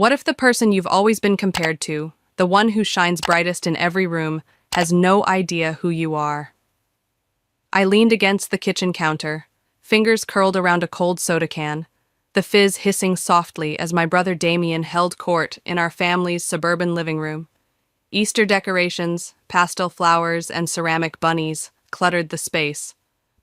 What if the person you've always been compared to, the one who shines brightest in every room, has no idea who you are? I leaned against the kitchen counter, fingers curled around a cold soda can, the fizz hissing softly as my brother Damien held court in our family's suburban living room. Easter decorations, pastel flowers, and ceramic bunnies cluttered the space,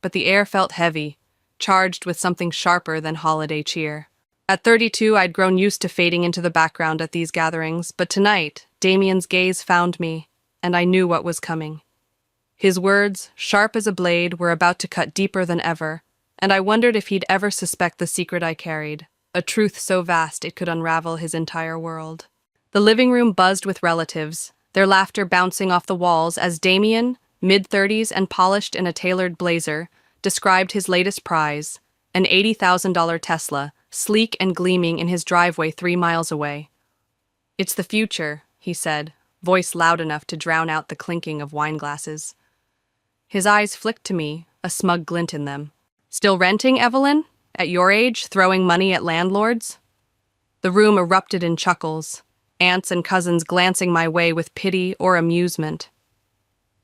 but the air felt heavy, charged with something sharper than holiday cheer. At 32, I'd grown used to fading into the background at these gatherings, but tonight, Damien's gaze found me, and I knew what was coming. His words, sharp as a blade, were about to cut deeper than ever, and I wondered if he'd ever suspect the secret I carried, a truth so vast it could unravel his entire world. The living room buzzed with relatives, their laughter bouncing off the walls as Damien, mid-30s and polished in a tailored blazer, described his latest prize, an $80,000 Tesla, sleek and gleaming in his driveway 3 miles away. "It's the future," he said, voice loud enough to drown out the clinking of wine glasses. His eyes flicked to me, a smug glint in them. "Still renting, Evelyn? At your age, throwing money at landlords?" The room erupted in chuckles, aunts and cousins glancing my way with pity or amusement.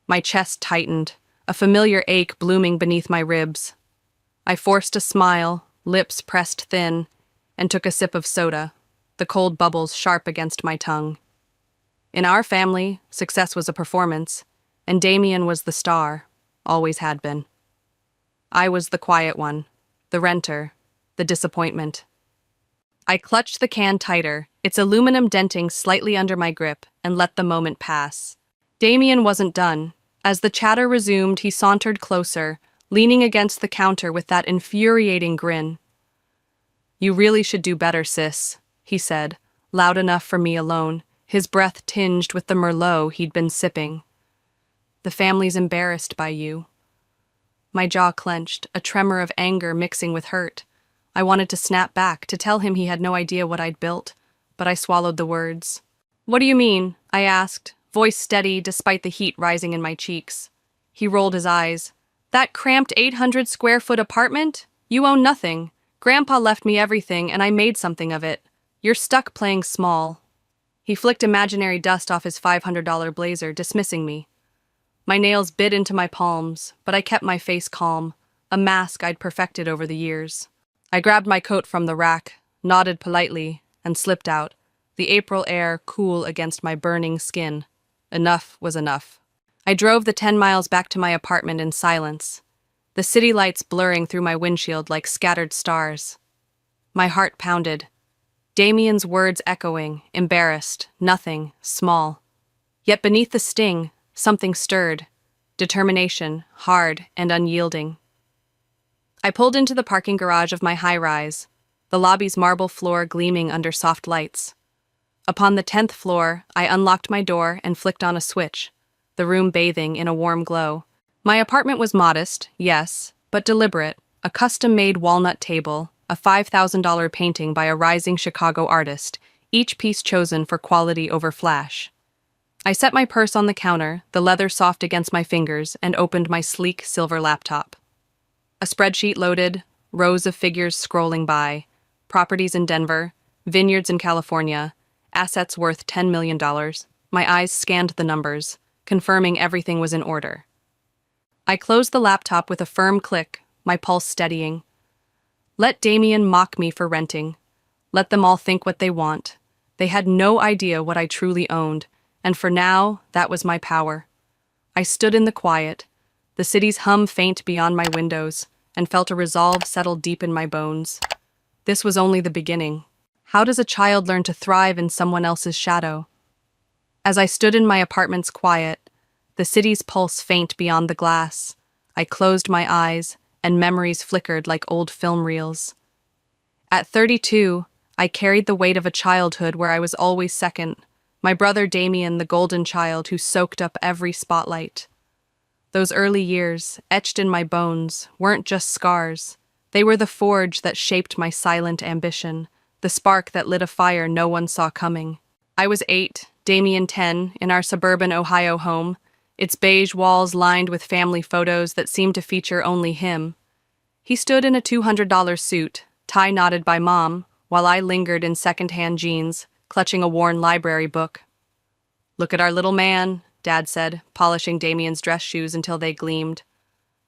My chest tightened, a familiar ache blooming beneath my ribs. I forced a smile, lips pressed thin, and took a sip of soda, the cold bubbles sharp against my tongue. In our family, success was a performance, and Damien was the star, always had been. I was the quiet one, the renter, the disappointment. I clutched the can tighter, its aluminum denting slightly under my grip, and let the moment pass. Damien wasn't done. As the chatter resumed, he sauntered closer, leaning against the counter with that infuriating grin. "You really should do better, sis," he said, loud enough for me alone, his breath tinged with the Merlot he'd been sipping. "The family's embarrassed by you." My jaw clenched, a tremor of anger mixing with hurt. I wanted to snap back, to tell him he had no idea what I'd built, but I swallowed the words. "What do you mean?" I asked, voice steady despite the heat rising in my cheeks. He rolled his eyes. "That cramped 800-square-foot apartment? You own nothing. Grandpa left me everything, and I made something of it. You're stuck playing small." He flicked imaginary dust off his $500 blazer, dismissing me. My nails bit into my palms, but I kept my face calm, a mask I'd perfected over the years. I grabbed my coat from the rack, nodded politely, and slipped out, the April air cool against my burning skin. Enough was enough. I drove the 10 miles back to my apartment in silence, the city lights blurring through my windshield like scattered stars. My heart pounded, Damien's words echoing, embarrassed, nothing, small. Yet beneath the sting, something stirred, determination, hard and unyielding. I pulled into the parking garage of my high-rise, the lobby's marble floor gleaming under soft lights. Upon the 10th floor, I unlocked my door and flicked on a switch, the room bathing in a warm glow. My apartment was modest, yes, but deliberate, a custom-made walnut table, a $5,000 painting by a rising Chicago artist, each piece chosen for quality over flash. I set my purse on the counter, the leather soft against my fingers, and opened my sleek silver laptop. A spreadsheet loaded, rows of figures scrolling by, properties in Denver, vineyards in California, assets worth $10 million. My eyes scanned the numbers, confirming everything was in order. I closed the laptop with a firm click, my pulse steadying. Let Damien mock me for renting. Let them all think what they want. They had no idea what I truly owned, and for now, that was my power. I stood in the quiet, the city's hum faint beyond my windows, and felt a resolve settle deep in my bones. This was only the beginning. How does a child learn to thrive in someone else's shadow? As I stood in my apartment's quiet, the city's pulse faint beyond the glass, I closed my eyes, and memories flickered like old film reels. At 32, I carried the weight of a childhood where I was always second, my brother Damien, the golden child who soaked up every spotlight. Those early years, etched in my bones, weren't just scars. They were the forge that shaped my silent ambition, the spark that lit a fire no one saw coming. I was 8, Damien 10, in our suburban Ohio home, its beige walls lined with family photos that seemed to feature only him. He stood in a $200 suit, tie knotted by Mom, while I lingered in second-hand jeans, clutching a worn library book. "Look at our little man," Dad said, polishing Damien's dress shoes until they gleamed.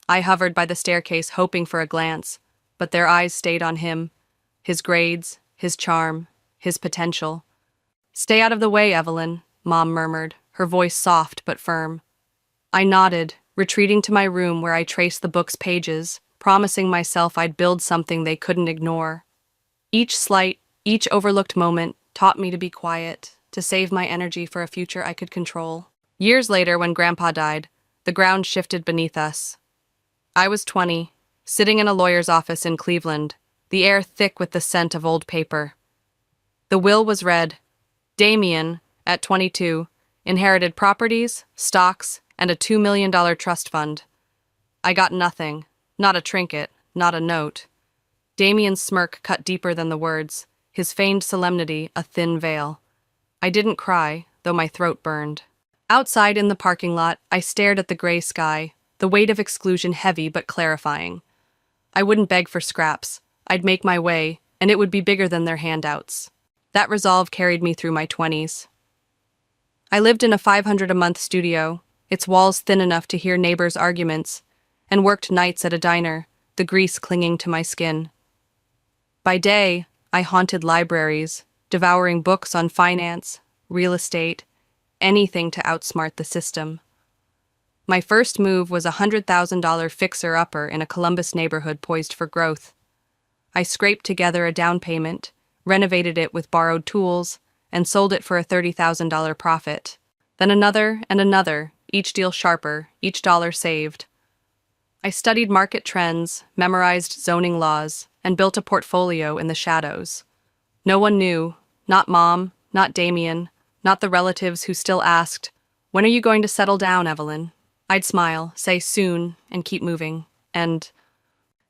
I hovered by the staircase hoping for a glance, but their eyes stayed on him, his grades, his charm, his potential. "Stay out of the way, Evelyn," Mom murmured, her voice soft but firm. I nodded, retreating to my room where I traced the book's pages, promising myself I'd build something they couldn't ignore. Each slight, each overlooked moment taught me to be quiet, to save my energy for a future I could control. Years later, when Grandpa died, the ground shifted beneath us. I was 20, sitting in a lawyer's office in Cleveland, the air thick with the scent of old paper. The will was read. Damien, at 22, inherited properties, stocks, and a $2 million trust fund. I got nothing, not a trinket, not a note. Damien's smirk cut deeper than the words, his feigned solemnity a thin veil. I didn't cry, though my throat burned. Outside in the parking lot, I stared at the gray sky, the weight of exclusion heavy but clarifying. I wouldn't beg for scraps. I'd make my way, and it would be bigger than their handouts. That resolve carried me through my 20s. I lived in a $500 a month studio, its walls thin enough to hear neighbors' arguments, and worked nights at a diner, the grease clinging to my skin. By day, I haunted libraries, devouring books on finance, real estate, anything to outsmart the system. My first move was a $100,000 fixer-upper in a Columbus neighborhood poised for growth. I scraped together a down payment, renovated it with borrowed tools, and sold it for a $30,000 profit. Then another and another, each deal sharper, each dollar saved. I studied market trends, memorized zoning laws, and built a portfolio in the shadows. No one knew, not Mom, not Damien, not the relatives who still asked, "When are you going to settle down, Evelyn?" I'd smile, say soon, and keep moving. And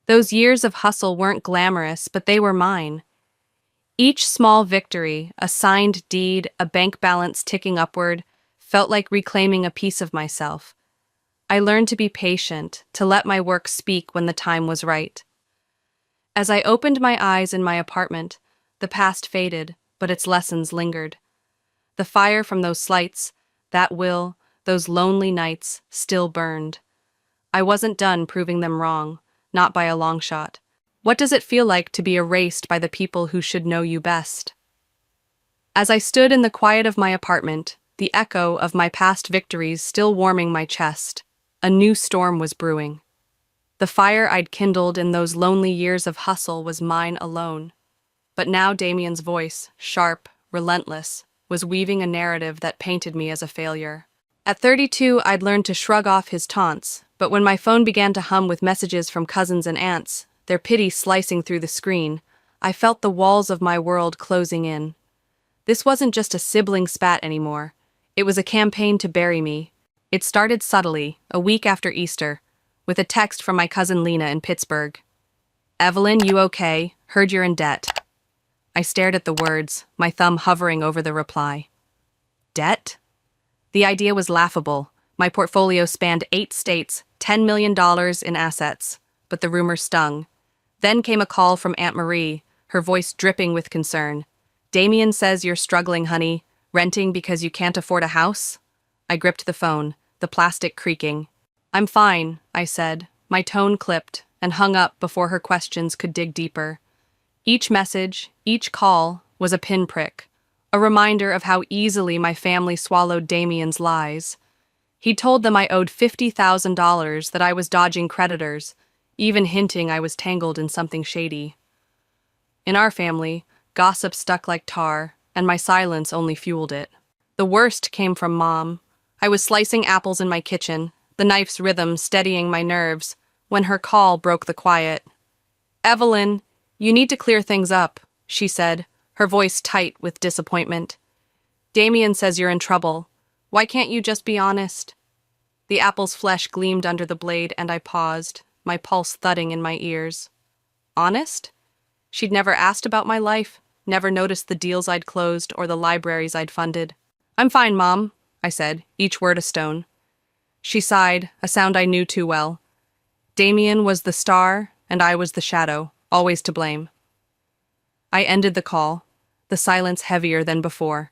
those years of hustle weren't glamorous, but they were mine. Each small victory, a signed deed, a bank balance ticking upward, felt like reclaiming a piece of myself. I learned to be patient, to let my work speak when the time was right. As I opened my eyes in my apartment, the past faded, but its lessons lingered. The fire from those slights, that will, those lonely nights, still burned. I wasn't done proving them wrong, not by a long shot. What does it feel like to be erased by the people who should know you best? As I stood in the quiet of my apartment, the echo of my past victories still warming my chest, a new storm was brewing. The fire I'd kindled in those lonely years of hustle was mine alone. But now Damien's voice, sharp, relentless, was weaving a narrative that painted me as a failure. At 32, I'd learned to shrug off his taunts, but when my phone began to hum with messages from cousins and aunts, their pity slicing through the screen, I felt the walls of my world closing in. This wasn't just a sibling spat anymore. It was a campaign to bury me. It started subtly, a week after Easter, with a text from my cousin Lena in Pittsburgh. "Evelyn, you okay? Heard you're in debt." I stared at the words, my thumb hovering over the reply. Debt? The idea was laughable. My portfolio spanned 8 states, $10 million in assets. But the rumor stung. Then came a call from Aunt Marie, her voice dripping with concern. "Damien says you're struggling, honey. Renting because you can't afford a house?" I gripped the phone, the plastic creaking. "I'm fine," I said. My tone clipped and hung up before her questions could dig deeper. Each message, each call, was a pinprick, a reminder of how easily my family swallowed Damien's lies. He told them I owed $50,000, that I was dodging creditors, even hinting I was tangled in something shady. In our family, gossip stuck like tar, and my silence only fueled it. The worst came from Mom. I was slicing apples in my kitchen, the knife's rhythm steadying my nerves, when her call broke the quiet. "Evelyn, you need to clear things up," she said, her voice tight with disappointment. "Damien says you're in trouble. Why can't you just be honest?" The apple's flesh gleamed under the blade, and I paused, my pulse thudding in my ears. Honest? She'd never asked about my life, never noticed the deals I'd closed or the libraries I'd funded. "I'm fine, Mom," I said, each word a stone. She sighed, a sound I knew too well. Damien was the star, and I was the shadow, always to blame. I ended the call. The the silence heavier than before.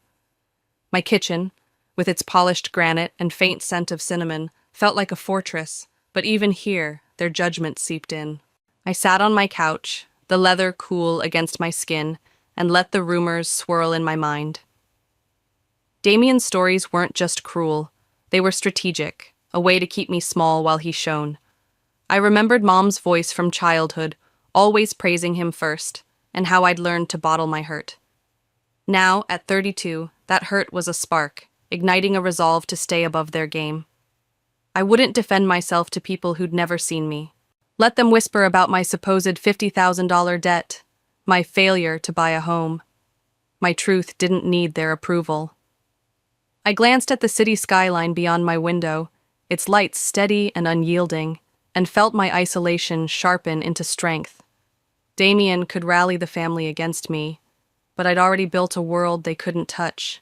My kitchen, with its polished granite and faint scent of cinnamon, felt like a fortress, but even here, their judgment seeped in. I sat on my couch, the leather cool against my skin, and let the rumors swirl in my mind. Damien's stories weren't just cruel, they were strategic, a way to keep me small while he shone. I remembered Mom's voice from childhood, always praising him first, and how I'd learned to bottle my hurt. Now, at 32, that hurt was a spark, igniting a resolve to stay above their game. I wouldn't defend myself to people who'd never seen me. Let them whisper about my supposed $50,000 debt, my failure to buy a home. My truth didn't need their approval. I glanced at the city skyline beyond my window, its lights steady and unyielding, and felt my isolation sharpen into strength. Damien could rally the family against me, but I'd already built a world they couldn't touch.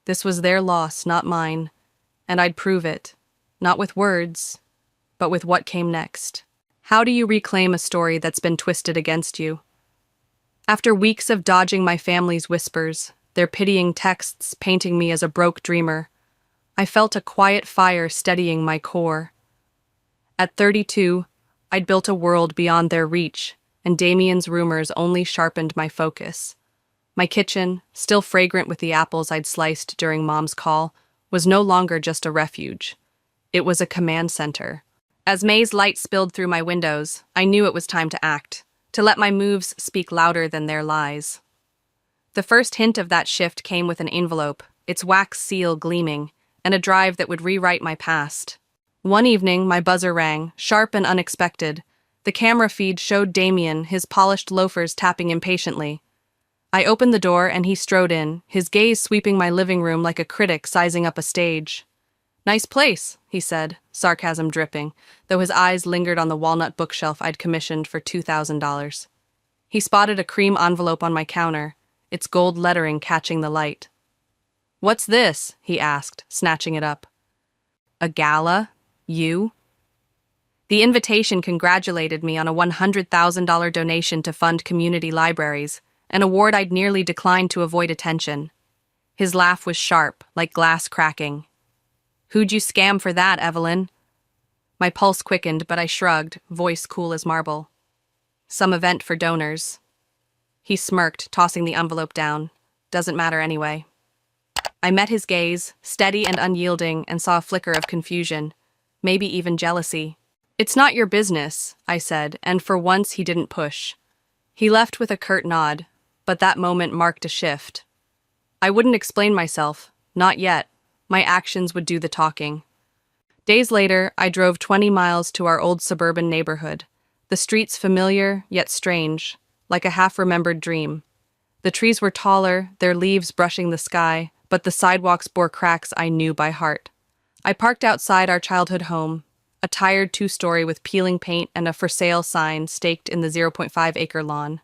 This was their loss, not mine, and I'd prove it, not with words, but with what came next. How do you reclaim a story that's been twisted against you? After weeks of dodging my family's whispers, their pitying texts painting me as a broke dreamer, I felt a quiet fire steadying my core. At 32, I'd built a world beyond their reach, and Damien's rumors only sharpened my focus. My kitchen, still fragrant with the apples I'd sliced during Mom's call, was no longer just a refuge. It was a command center. As May's light spilled through my windows, I knew it was time to act, to let my moves speak louder than their lies. The first hint of that shift came with an envelope, its wax seal gleaming, and a drive that would rewrite my past. One evening, my buzzer rang, sharp and unexpected. The camera feed showed Damien, his polished loafers tapping impatiently. I opened the door and he strode in, his gaze sweeping my living room like a critic sizing up a stage. "Nice place," he said, sarcasm dripping, though his eyes lingered on the walnut bookshelf I'd commissioned for $2,000. He spotted a cream envelope on my counter, its gold lettering catching the light. "What's this?" he asked, snatching it up. "A gala? You?" The invitation congratulated me on a $100,000 donation to fund community libraries, an award I'd nearly declined to avoid attention. His laugh was sharp, like glass cracking. "Who'd you scam for that, Evelyn?" My pulse quickened, but I shrugged, voice cool as marble. "Some event for donors." He smirked, tossing the envelope down. "Doesn't matter anyway." I met his gaze, steady and unyielding, and saw a flicker of confusion, maybe even jealousy. "It's not your business," I said, and for once he didn't push. He left with a curt nod, but that moment marked a shift. I wouldn't explain myself, not yet. My actions would do the talking. Days later, I drove 20 miles to our old suburban neighborhood, the streets familiar yet strange, like a half-remembered dream. The trees were taller, their leaves brushing the sky, but the sidewalks bore cracks I knew by heart. I parked outside our childhood home, a tired two-story with peeling paint and a for sale sign staked in the 0.5-acre lawn.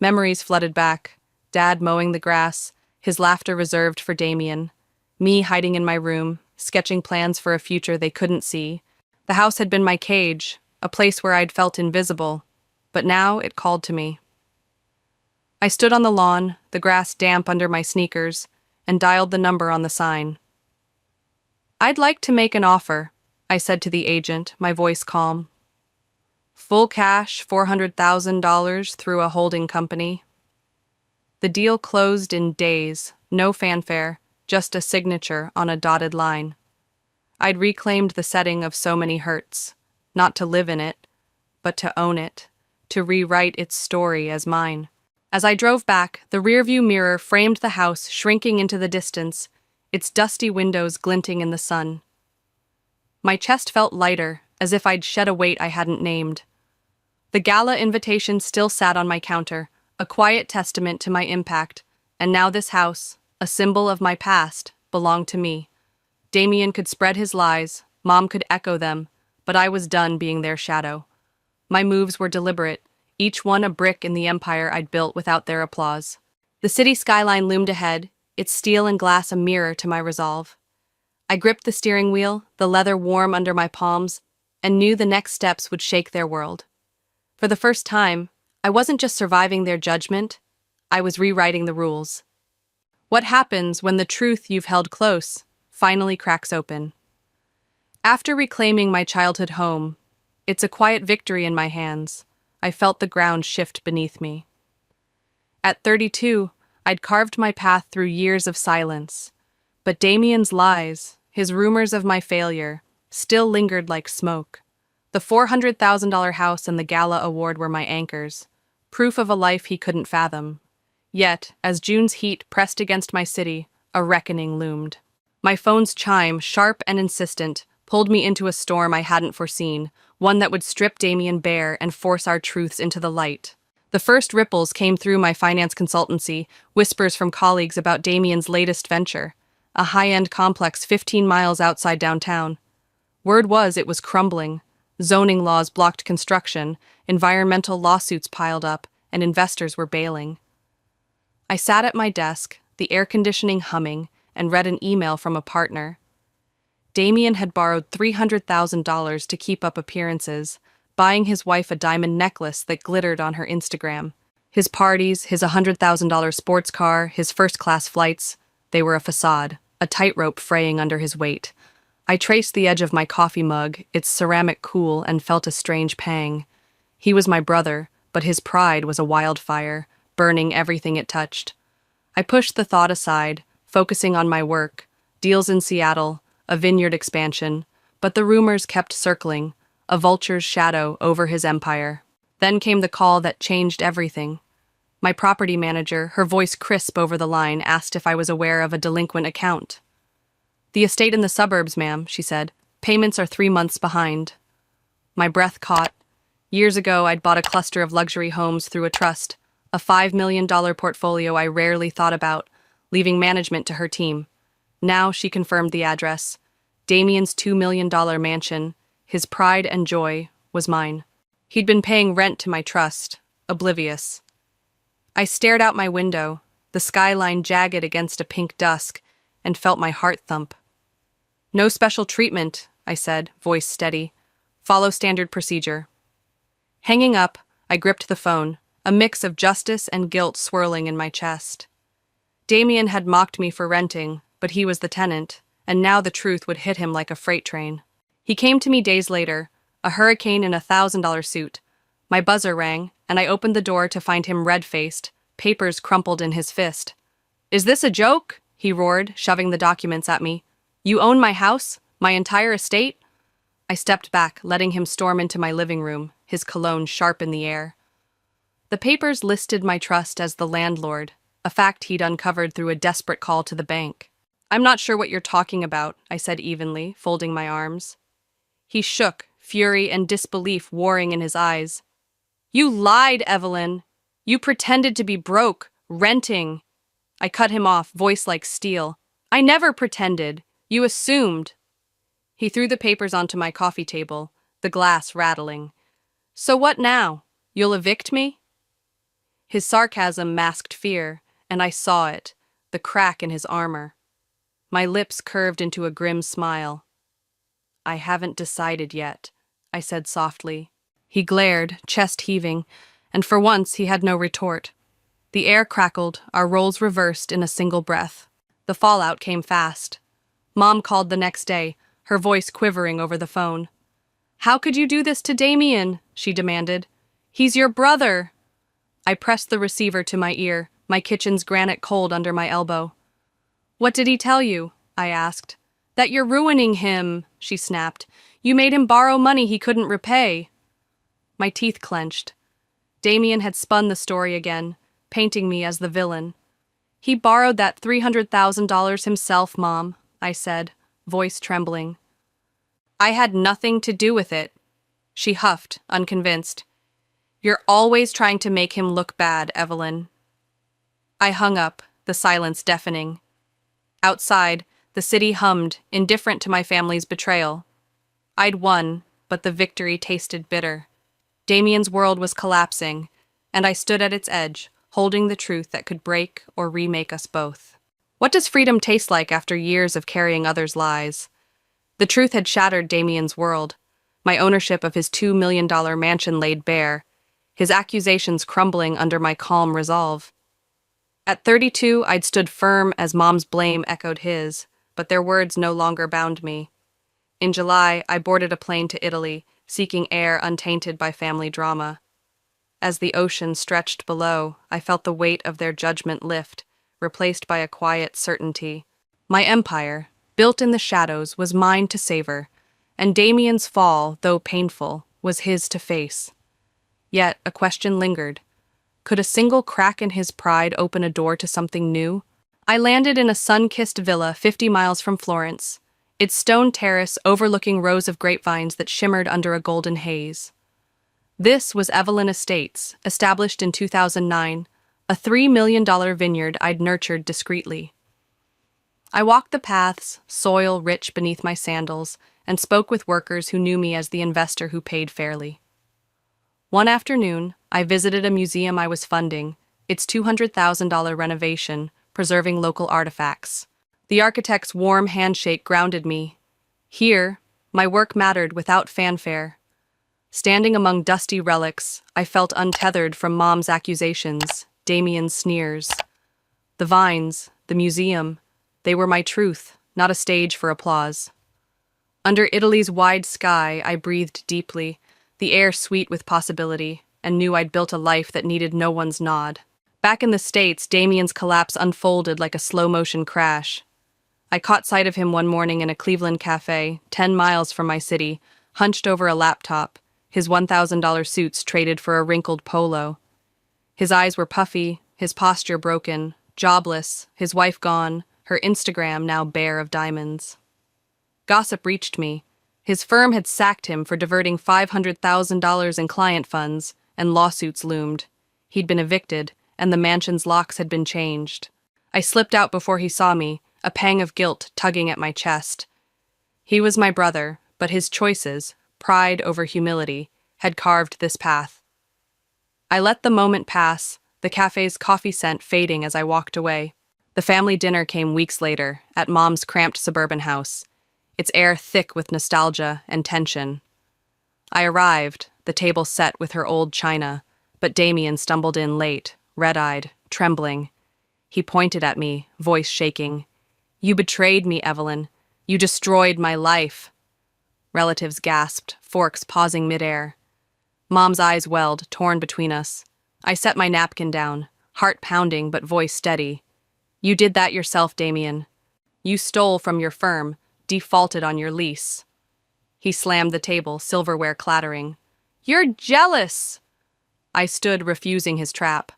Memories flooded back, Dad mowing the grass, his laughter reserved for Damien, me hiding in my room, sketching plans for a future they couldn't see. The house had been my cage, a place where I'd felt invisible, but now it called to me. I stood on the lawn, the grass damp under my sneakers, and dialed the number on the sign. "I'd like to make an offer," I said to the agent, my voice calm. "Full cash, $400,000 through a holding company." The deal closed in days, no fanfare, just a signature on a dotted line. I'd reclaimed the setting of so many hurts, not to live in it, but to own it, to rewrite its story as mine. As I drove back, the rearview mirror framed the house shrinking into the distance, its dusty windows glinting in the sun. My chest felt lighter, as if I'd shed a weight I hadn't named. The gala invitation still sat on my counter, a quiet testament to my impact, and now this house, a symbol of my past, belonged to me. Damien could spread his lies, Mom could echo them, but I was done being their shadow. My moves were deliberate, each one a brick in the empire I'd built without their applause. The city skyline loomed ahead, its steel and glass a mirror to my resolve. I gripped the steering wheel, the leather warm under my palms, and knew the next steps would shake their world. For the first time, I wasn't just surviving their judgment, I was rewriting the rules. What happens when the truth you've held close finally cracks open? After reclaiming my childhood home, it's a quiet victory in my hands. I felt the ground shift beneath me. At 32, I'd carved my path through years of silence. But Damien's lies, his rumors of my failure, still lingered like smoke. The $400,000 house and the gala award were my anchors, proof of a life he couldn't fathom. Yet, as June's heat pressed against my city, a reckoning loomed. My phone's chime, sharp and insistent, pulled me into a storm I hadn't foreseen, one that would strip Damien bare and force our truths into the light. The first ripples came through my finance consultancy, whispers from colleagues about Damien's latest venture, a high-end complex 15 miles outside downtown. Word was it was crumbling. Zoning laws blocked construction, environmental lawsuits piled up, and investors were bailing. I sat at my desk, the air conditioning humming, and read an email from a partner. Damien had borrowed $300,000 to keep up appearances, buying his wife a diamond necklace that glittered on her Instagram. His parties, his $100,000 sports car, his first-class flights, they were a facade, a tightrope fraying under his weight. I traced the edge of my coffee mug, its ceramic cool, and felt a strange pang. He was my brother, but his pride was a wildfire, burning everything it touched. I pushed the thought aside, focusing on my work, deals in Seattle, a vineyard expansion, but the rumors kept circling, a vulture's shadow over his empire. Then came the call that changed everything. My property manager, her voice crisp over the line, asked if I was aware of a delinquent account. "The estate in the suburbs, ma'am," she said. "Payments are 3 months behind." My breath caught. Years ago, I'd bought a cluster of luxury homes through a trust, a $5 million portfolio I rarely thought about, leaving management to her team. Now she confirmed the address. Damien's $2 million mansion, his pride and joy, was mine. He'd been paying rent to my trust, oblivious. I stared out my window, the skyline jagged against a pink dusk, and felt my heart thump. "No special treatment," I said, voice steady. "Follow standard procedure." Hanging up, I gripped the phone, a mix of justice and guilt swirling in my chest. Damien had mocked me for renting, but he was the tenant, and now the truth would hit him like a freight train. He came to me days later, a hurricane in a $1,000 suit. My buzzer rang, and I opened the door to find him red-faced, papers crumpled in his fist. "Is this a joke?" he roared, shoving the documents at me. "You own my house? My entire estate?" I stepped back, letting him storm into my living room, his cologne sharp in the air. The papers listed my trust as the landlord, a fact he'd uncovered through a desperate call to the bank. "I'm not sure what you're talking about," I said evenly, folding my arms. He shook, fury and disbelief warring in his eyes. "You lied, Evelyn. You pretended to be broke, renting." I cut him off, voice like steel. "I never pretended. You assumed." He threw the papers onto my coffee table, the glass rattling. "So what now? You'll evict me?" His sarcasm masked fear, and I saw it, the crack in his armor. My lips curved into a grim smile. "I haven't decided yet," I said softly. He glared, chest heaving, and for once he had no retort. The air crackled, our roles reversed in a single breath. The fallout came fast. Mom called the next day, her voice quivering over the phone. "How could you do this to Damien?" she demanded. "He's your brother." I pressed the receiver to my ear, my kitchen's granite cold under my elbow. "What did he tell you?" I asked. "That you're ruining him," she snapped. "You made him borrow money he couldn't repay." My teeth clenched. Damien had spun the story again, painting me as the villain. "He borrowed that $300,000 himself, Mom," I said, voice trembling. "I had nothing to do with it." She huffed, unconvinced. "You're always trying to make him look bad, Evelyn." I hung up, the silence deafening. Outside, the city hummed, indifferent to my family's betrayal. I'd won, but the victory tasted bitter. Damien's world was collapsing, and I stood at its edge, holding the truth that could break or remake us both. What does freedom taste like after years of carrying others' lies? The truth had shattered Damien's world. My ownership of his $2 million mansion laid bare, his accusations crumbling under my calm resolve. At 32, I'd stood firm as Mom's blame echoed his, but their words no longer bound me. In July, I boarded a plane to Italy, seeking air untainted by family drama. As the ocean stretched below, I felt the weight of their judgment lift, replaced by a quiet certainty. My empire, built in the shadows, was mine to savor, and Damien's fall, though painful, was his to face. Yet a question lingered. Could a single crack in his pride open a door to something new? I landed in a sun-kissed villa 50 miles from Florence, its stone terrace overlooking rows of grapevines that shimmered under a golden haze. This was Evelyn Estates, established in 2009, a $3 million vineyard I'd nurtured discreetly. I walked the paths, soil rich beneath my sandals, and spoke with workers who knew me as the investor who paid fairly. One afternoon, I visited a museum I was funding, its $200,000 renovation, preserving local artifacts. The architect's warm handshake grounded me. Here, my work mattered without fanfare. Standing among dusty relics, I felt untethered from Mom's accusations, Damien's sneers. The vines, the museum, they were my truth, not a stage for applause. Under Italy's wide sky, I breathed deeply, the air sweet with possibility, and knew I'd built a life that needed no one's nod. Back in the States, Damien's collapse unfolded like a slow-motion crash. I caught sight of him one morning in a Cleveland cafe, 10 miles from my city, hunched over a laptop, his $1,000 suits traded for a wrinkled polo. His eyes were puffy, his posture broken, jobless, his wife gone, her Instagram now bare of diamonds. Gossip reached me. His firm had sacked him for diverting $500,000 in client funds, and lawsuits loomed. He'd been evicted, and the mansion's locks had been changed. I slipped out before he saw me, a pang of guilt tugging at my chest. He was my brother, but his choices, pride over humility, had carved this path. I let the moment pass, the cafe's coffee scent fading as I walked away. The family dinner came weeks later, at Mom's cramped suburban house, its air thick with nostalgia and tension. I arrived, the table set with her old china, but Damien stumbled in late, red-eyed, trembling. He pointed at me, voice shaking. "You betrayed me, Evelyn. You destroyed my life." Relatives gasped, forks pausing midair. Mom's eyes welled, torn between us. I set my napkin down, heart pounding but voice steady. "You did that yourself, Damien. You stole from your firm, defaulted on your lease." He slammed the table, silverware clattering. "You're jealous!" I stood, refusing his trap.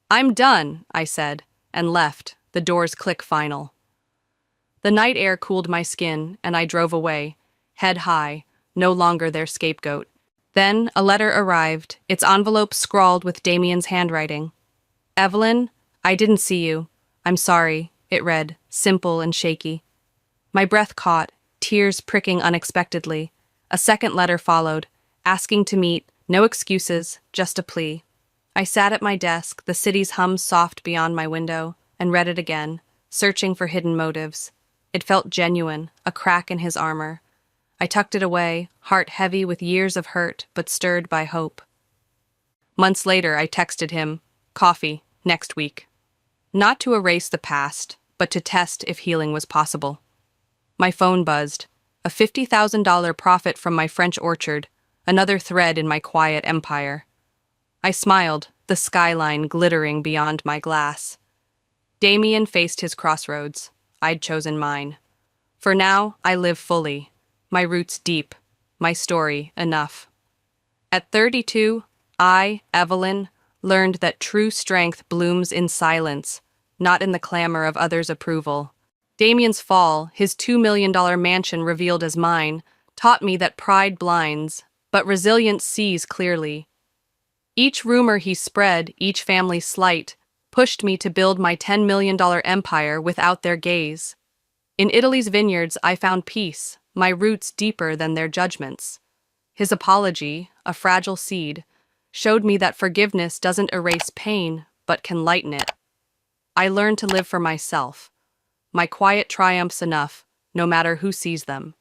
"I'm done," I said, and left, the door's click final. The night air cooled my skin, and I drove away, head high, no longer their scapegoat. Then a letter arrived, its envelope scrawled with Damien's handwriting. "Evelyn, I didn't see you. I'm sorry," it read, simple and shaky. My breath caught, tears pricking unexpectedly. A second letter followed, asking to meet, no excuses, just a plea. I sat at my desk, the city's hum soft beyond my window, and read it again, searching for hidden motives. It felt genuine, a crack in his armor. I tucked it away, heart heavy with years of hurt, but stirred by hope. Months later, I texted him, "Coffee, next week." Not to erase the past, but to test if healing was possible. My phone buzzed. A $50,000 profit from my French orchard, another thread in my quiet empire. I smiled, the skyline glittering beyond my glass. Damien faced his crossroads. I'd chosen mine. For now, I live fully. My roots deep. My story enough. At 32, I, Evelyn, learned that true strength blooms in silence, not in the clamor of others' approval. Damien's fall, his $2 million mansion revealed as mine, taught me that pride blinds, but resilience sees clearly. Each rumor he spread, each family slight, pushed me to build my $10 million empire without their gaze. In Italy's vineyards, I found peace, my roots deeper than their judgments. His apology, a fragile seed, showed me that forgiveness doesn't erase pain, but can lighten it. I learned to live for myself. My quiet triumphs enough, no matter who sees them.